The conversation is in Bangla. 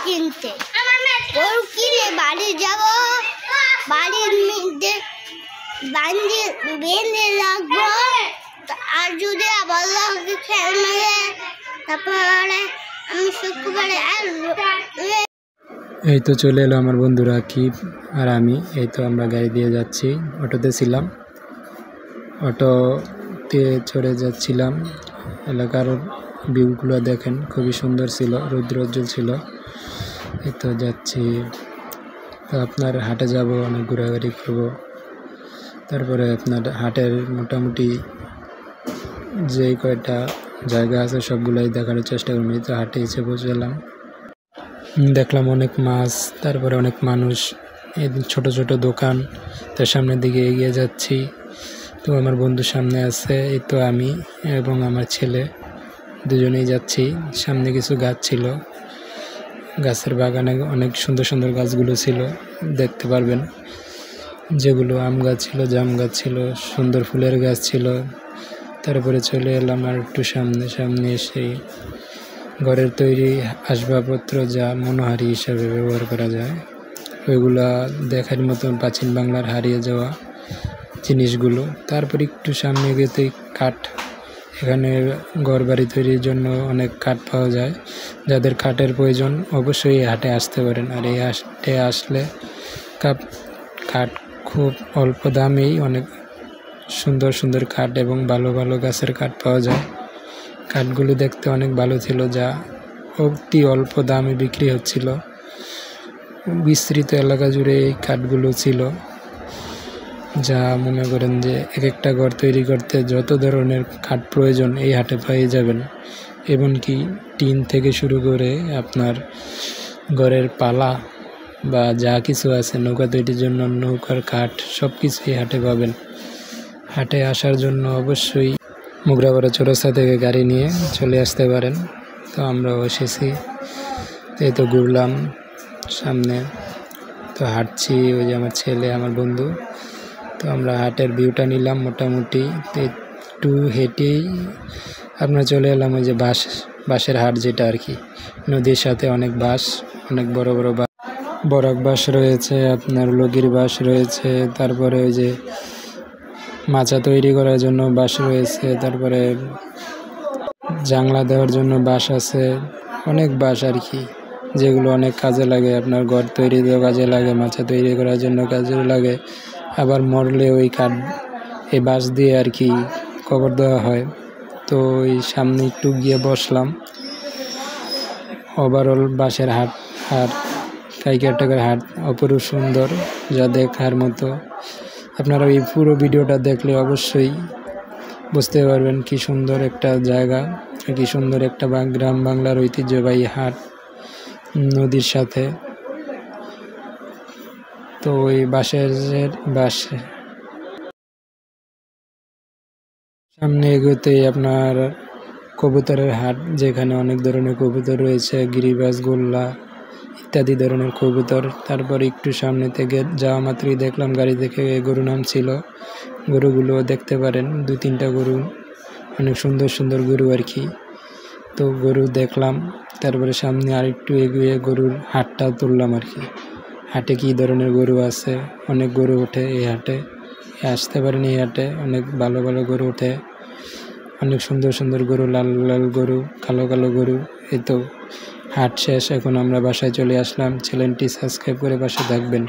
কিনতে। গরু কিনে বাড়ি যাব, বাড়ির মধ্যে বেঁধে রাখবো। আর যদি আবার লাগে খেয়ে তারপরে আমি শুক্রবারে এই তো চলে এলো আমার বন্ধু রাকিব আর আমি। এই তো আমরা গাড়ি দিয়ে যাচ্ছি, অটোতে ছিলাম, অটোতে চড়ে যাচ্ছিলাম। এলাকার ভিউগুলো দেখেন, খুবই সুন্দর ছিল, রৌদ্রোজ্জ্বল ছিল। এই তো যাচ্ছি। তো আপনার হাটে যাব, অনেক ঘোরাঘুরি করব। তারপরে আপনার হাটের মোটামুটি যে কয়টা জায়গা আছে সবগুলাই দেখার চেষ্টা করবো। তো হাটে এসে পৌঁছালাম, দেখলাম অনেক মাছ, তারপরে অনেক মানুষ, ছোট ছোট দোকান। তার সামনের দিকে এগিয়ে যাচ্ছি। তো আমার বন্ধু সামনে আছে, এই তো আমি এবং আমার ছেলে দুজনেই যাচ্ছি। সামনে কিছু গাছ ছিল, গাছের বাগানে অনেক সুন্দর সুন্দর গাছগুলো ছিল, দেখতে পারবেন। যেগুলো আম গাছ ছিল, জাম গাছ ছিল, সুন্দর ফুলের গাছ ছিল। তারপরে চলে এলাম আর একটু সামনে এসেই ঘরের তৈরি আসবাবপত্র, যা মনোহারি হিসাবে ব্যবহার করা যায়, ওইগুলা দেখার মতন প্রাচীন বাংলার হারিয়ে যাওয়া জিনিসগুলো। তারপর একটু সামনে গেতেই কাঠ, এখানে ঘর বাড়ি তৈরির জন্য অনেক কাঠ পাওয়া যায়। যাদের কাঠের প্রয়োজন অবশ্যই এই হাটে আসতে পারেন। আর এই হাটে আসলে কাঠ খুব অল্প দামেই অনেক সুন্দর সুন্দর কাঠ এবং ভালো ভালো গাছের কাঠ পাওয়া যায়। কাঠগুলো দেখতে অনেক ভালো ছিল, যা অতি অল্প দামে বিক্রি হচ্ছিল। বিস্তৃত এলাকা জুড়ে এই কাঠগুলো ছিল, যা মনে করেন যে এক একটা ঘর তৈরি করতে যত ধরনের কাঠ প্রয়োজন এই হাটে পেয়ে যাবেন। এমনকি টিন থেকে শুরু করে আপনার ঘরের পালা বা যা কিছু আছে, নৌকা তৈরির জন্য নৌকার কাঠ, সব কিছু এই হাটে পাবেন। হাটে আসার জন্য অবশ্যই মুগরাপাড়া চৌরাস্তা থেকে গাড়ি নিয়ে চলে আসতে পারেন। তো আমরাও এসেছি, এই তো ঘুরলাম সামনে, তো হাঁটছি। ওই যে আমার ছেলে, আমার বন্ধু। তো আমরা হাটের ভিউটা নিলাম মোটামুটি। একটু হেঁটেই আপনার চলে এলাম ওই যে বাঁশের হাট, যেটা আর কি নদীর সাথে অনেক বাঁশ, অনেক বড় বড় বরাক বাঁশ রয়েছে, আপনার লগির বাঁশ রয়েছে, তারপরে ওই যে মাচা তৈরি করার জন্য বাঁশ রয়েছে, তারপরে জাংলা দেওয়ার জন্য বাঁশ আছে, অনেক বাঁশ আর কি, যেগুলো অনেক কাজে লাগে। আপনার ঘর তৈরিতেও কাজে লাগে, মাচা তৈরি করার জন্য কাজে লাগে। আবার মরলে ওই কাঠ, এই বাঁশ দিয়ে আর কি কবর দেওয়া হয়। তো ওই সামনে একটু গিয়ে বসলাম। ওভারঅল বাঁশের হাট আর কাইকার টাকার হাট অপরূপ সুন্দর, যা দেখার মতো। আপনারা এই পুরো ভিডিওটা দেখলে অবশ্যই বুঝতে পারবেন কি সুন্দর একটা জায়গা, কি সুন্দর একটা গ্রাম বাংলার ঐতিহ্যবাহী হাট নদীর সাথে। তো ওই বাঁশের সামনে এগোতেই আপনার কবুতরের হাট, যেখানে অনেক ধরনের কবুতর রয়েছে, গিরিবাজ, গোল্লা ইত্যাদি ধরনের কবুতর। তারপর একটু সামনে থেকে যাওয়া মাত্রই দেখলাম গাড়ি থেকে গরু নামছিল। গরুগুলো দেখতে পারেন, 2-3টা গরু, অনেক সুন্দর সুন্দর গরু আর কি। তো গরু দেখলাম, তারপরে সামনে আর একটু এগিয়ে গরুর হাটটা তুললাম আর কি। হাটে কী ধরনের গরু আছে, অনেক গরু ওঠে এই হাটে, আসতে পারেন এই হাটে, অনেক ভালো ভালো গরু ওঠে, অনেক সুন্দর সুন্দর গরু, লাল লাল গরু, কালো কালো গরু। এই তো হাট শেষ, এখন আমরা বাসায় চলে আসলাম। চ্যানেলটি সাবস্ক্রাইব করে পাশে থাকবেন।